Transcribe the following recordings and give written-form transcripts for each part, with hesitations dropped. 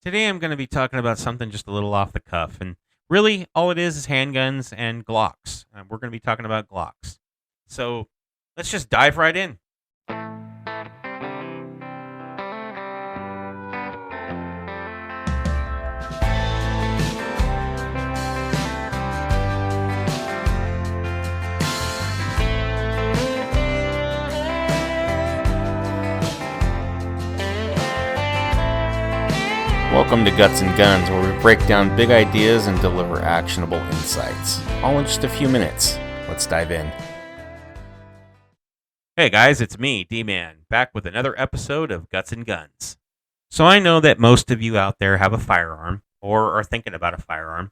Today I'm going to be talking about something just a little off the cuff, and really all it is handguns and Glocks. We're going to be talking about Glocks. So let's just dive right in. Welcome to Guts and Guns, where we break down big ideas and deliver actionable insights. All in just a few minutes. Let's dive in. Hey guys, it's me, D-Man, back with another episode of Guts and Guns. So I know that most of you out there have a firearm or are thinking about a firearm,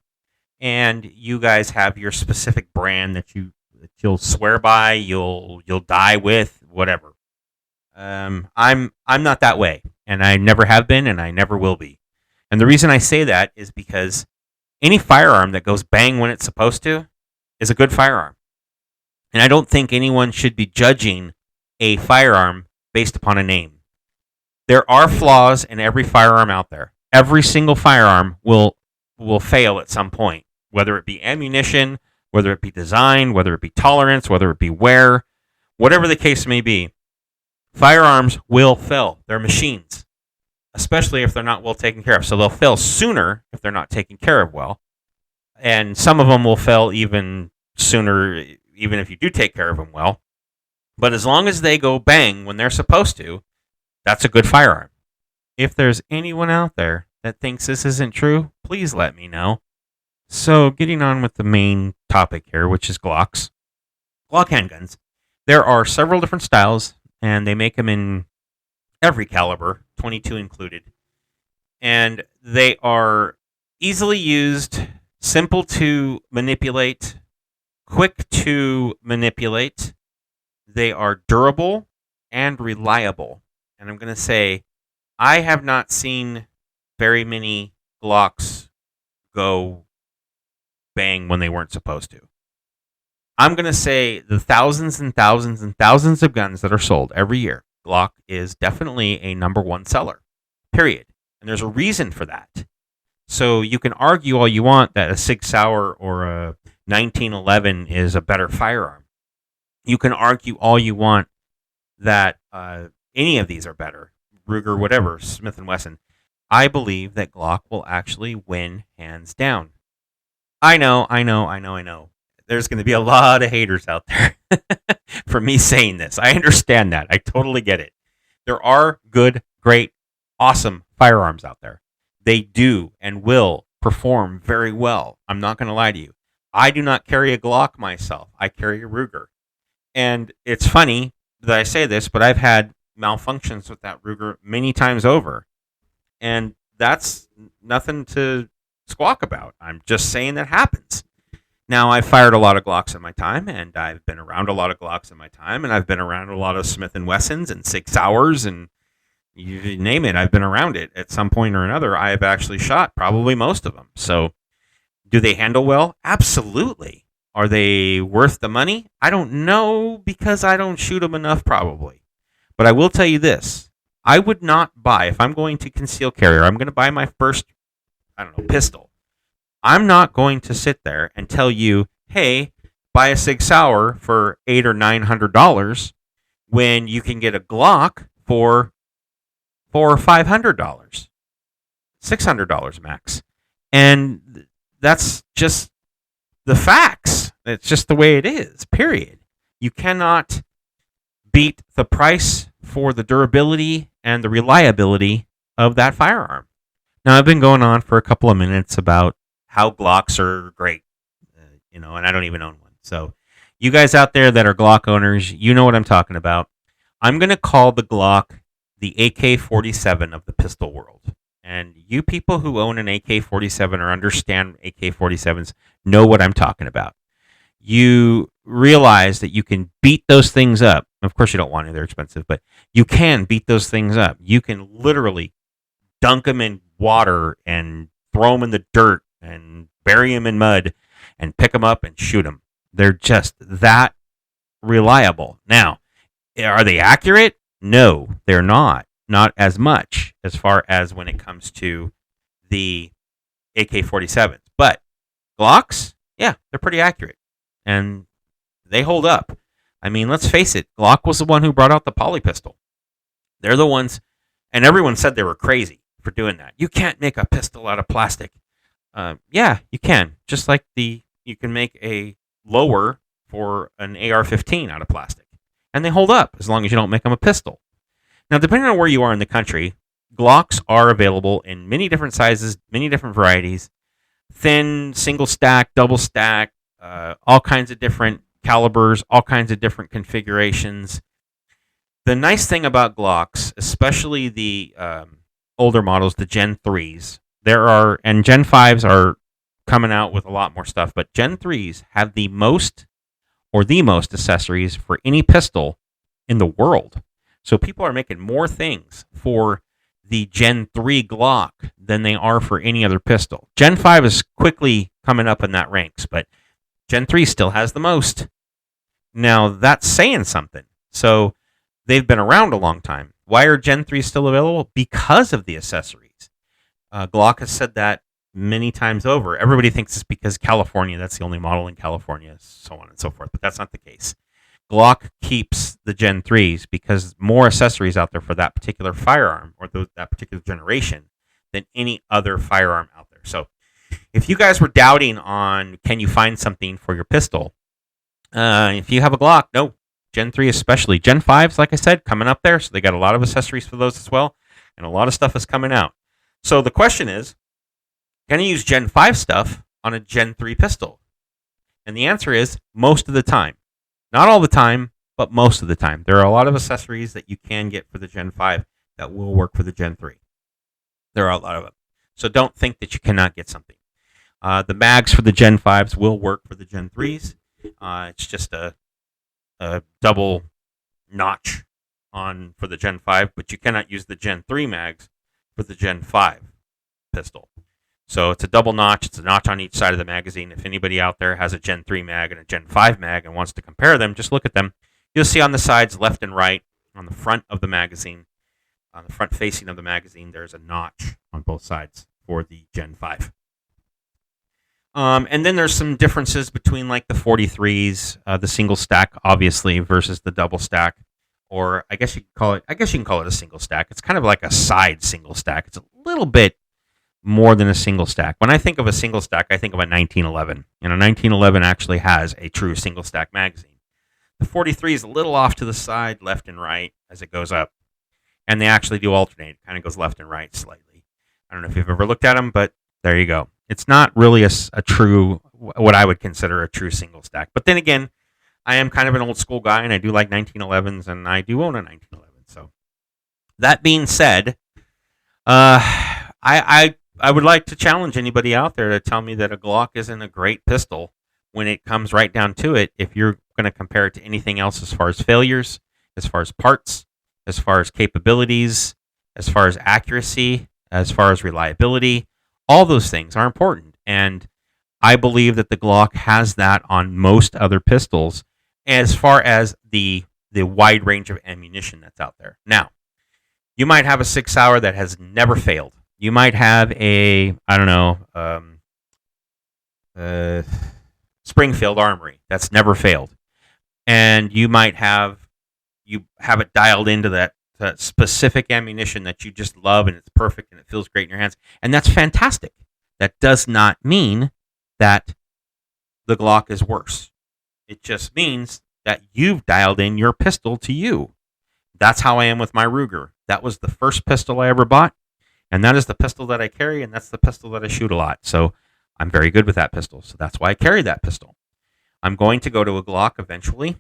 and you guys have your specific brand that you'll swear by, you'll die with, whatever. I'm not that way, and I never have been, and I never will be. And the reason I say that is because any firearm that goes bang when it's supposed to is a good firearm. And I don't think anyone should be judging a firearm based upon a name. There are flaws in every firearm out there. Every single firearm will fail at some point, whether it be ammunition, whether it be design, whether it be tolerance, whether it be wear, whatever the case may be. Firearms will fail. They're machines, especially if they're not well taken care of. So they'll fail sooner if they're not taken care of well. And some of them will fail even sooner, even if you do take care of them well. But as long as they go bang when they're supposed to, that's a good firearm. If there's anyone out there that thinks this isn't true, please let me know. So getting on with the main topic here, which is Glocks. Glock handguns. There are several different styles, and they make them in every caliber, 22 included. And they are easily used, simple to manipulate, quick to manipulate. They are durable and reliable. And I'm going to say, I have not seen very many Glocks go bang when they weren't supposed to. I'm going to say the thousands and thousands and thousands of guns that are sold every year, Glock is definitely a number one seller, period. And there's a reason for that. So you can argue all you want that a Sig Sauer or a 1911 is a better firearm. You can argue all you want that any of these are better, Ruger, whatever, Smith & Wesson. I believe that Glock will actually win hands down. I know. There's going to be a lot of haters out there for me saying this. I understand that. I totally get it. There are good, great, awesome firearms out there. They do and will perform very well. I'm not going to lie to you. I do not carry a Glock myself. I carry a Ruger. And it's funny that I say this, but I've had malfunctions with that Ruger many times over. And that's nothing to squawk about. I'm just saying that happens. Now, I've fired a lot of Glocks in my time, and I've been around a lot of Glocks in my time, and I've been around a lot of Smith & Wessons and Sig Sauers, and you name it, I've been around it. At some point or another, I have actually shot probably most of them. So, do they handle well? Absolutely. Are they worth the money? I don't know, because I don't shoot them enough, probably. But I will tell you this. I would not buy, if I'm going to conceal carry, I'm going to buy my first, pistol. I'm not going to sit there and tell you, hey, buy a Sig Sauer for $800 or $900 when you can get a Glock for $400 or $500, $600 max. And that's just the facts. It's just the way it is, period. You cannot beat the price for the durability and the reliability of that firearm. Now, I've been going on for a couple of minutes about how Glocks are great, and I don't even own one. So you guys out there that are Glock owners, you know what I'm talking about. I'm going to call the Glock the AK-47 of the pistol world. And you people who own an AK-47 or understand AK-47s know what I'm talking about. You realize that you can beat those things up. Of course, you don't want to. They're expensive, but you can beat those things up. You can literally dunk them in water and throw them in the dirt and bury them in mud and pick them up and shoot them. They're just that reliable. Now, are they accurate? No, they're not. Not as much as far as when it comes to the AK-47s. But Glocks, yeah, they're pretty accurate. And they hold up. I mean, let's face it, Glock was the one who brought out the poly pistol. They're the ones, and everyone said they were crazy for doing that. You can't make a pistol out of plastic. Yeah, you can. Just like you can make a lower for an AR-15 out of plastic. And they hold up as long as you don't make them a pistol. Now, depending on where you are in the country, Glocks are available in many different sizes, many different varieties. Thin, single stack, double stack, all kinds of different calibers, all kinds of different configurations. The nice thing about Glocks, especially the older models, the Gen 3s, and Gen 5s are coming out with a lot more stuff, but Gen 3s have the most accessories for any pistol in the world. So people are making more things for the Gen 3 Glock than they are for any other pistol. Gen 5 is quickly coming up in that ranks, but Gen 3 still has the most. Now, that's saying something. So they've been around a long time. Why are Gen 3 still available? Because of the accessories. Glock has said that many times over. Everybody thinks it's because California, that's the only model in California, so on and so forth, but that's not the case. Glock keeps the Gen 3s because more accessories out there for that particular firearm or that particular generation than any other firearm out there. So if you guys were doubting on can you find something for your pistol, if you have a Glock, no. Gen 3 especially. Gen 5s, like I said, coming up there, so they got a lot of accessories for those as well, and a lot of stuff is coming out. So the question is, can you use Gen 5 stuff on a Gen 3 pistol? And the answer is most of the time. Not all the time, but most of the time. There are a lot of accessories that you can get for the Gen 5 that will work for the Gen 3. There are a lot of them. So don't think that you cannot get something. The mags for the Gen 5s will work for the Gen 3s. It's just a double notch for the Gen 5, but you cannot use the Gen 3 mags for the Gen 5 pistol. So it's a double notch. It's a notch on each side of the magazine. If anybody out there has a Gen 3 mag and a Gen 5 mag and wants to compare them, just look at them. You'll see on the sides, left and right, on the front of the magazine, on the front facing of the magazine, there's a notch on both sides for the Gen 5. And then there's some differences between like the 43s, the single stack, obviously, versus the double stack. Or I guess you can call it a single stack. It's kind of like a side single stack. It's a little bit more than a single stack. When I think of a single stack, I think of a 1911. And a 1911 actually has a true single stack magazine. The 43 is a little off to the side, left and right, as it goes up. And they actually do alternate. It kind of goes left and right slightly. I don't know if you've ever looked at them, but there you go. It's not really a true, what I would consider a true single stack. But then again, I am kind of an old school guy, and I do like 1911s, and I do own a 1911. So that being said, I would like to challenge anybody out there to tell me that a Glock isn't a great pistol when it comes right down to it. If you're going to compare it to anything else as far as failures, as far as parts, as far as capabilities, as far as accuracy, as far as reliability, all those things are important. And I believe that the Glock has that on most other pistols as far as the wide range of ammunition that's out there. Now, you might have a 6-hour that has never failed. You might have Springfield Armory that's never failed. And you might have it dialed into that specific ammunition that you just love and it's perfect and it feels great in your hands. And that's fantastic. That does not mean that the Glock is worse. It just means that you've dialed in your pistol to you. That's how I am with my Ruger. That was the first pistol I ever bought. And that is the pistol that I carry, and that's the pistol that I shoot a lot. So I'm very good with that pistol. So that's why I carry that pistol. I'm going to go to a Glock eventually,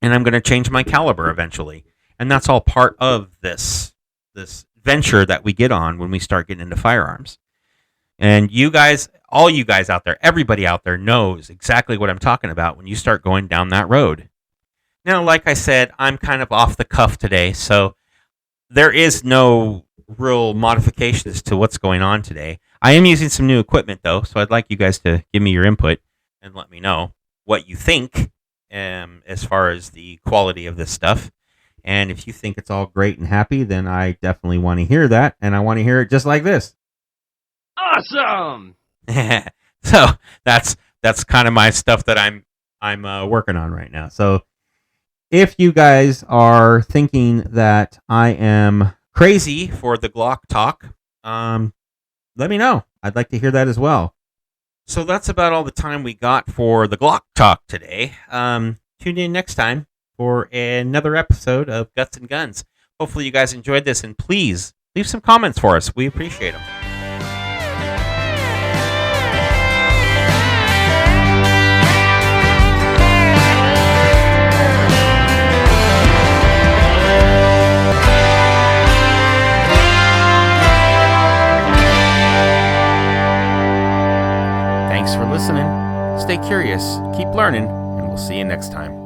and I'm going to change my caliber eventually. And that's all part of this venture that we get on when we start getting into firearms. And you guys, all you guys out there, everybody out there knows exactly what I'm talking about when you start going down that road. Now, like I said, I'm kind of off the cuff today, so there is no real modifications to what's going on today. I am using some new equipment, though, so I'd like you guys to give me your input and let me know what you think as far as the quality of this stuff. And if you think it's all great and happy, then I definitely want to hear that, and I want to hear it just like this. Awesome! So that's kind of my stuff that I'm working on right now. So if you guys are thinking that I am crazy for the Glock Talk, let me know. I'd like to hear that as well. So that's about all the time we got for the Glock Talk today. Tune in next time for another episode of Guts and Guns. Hopefully you guys enjoyed this, and please leave some comments for us. We appreciate them. Thanks for listening. Stay curious, keep learning, and we'll see you next time.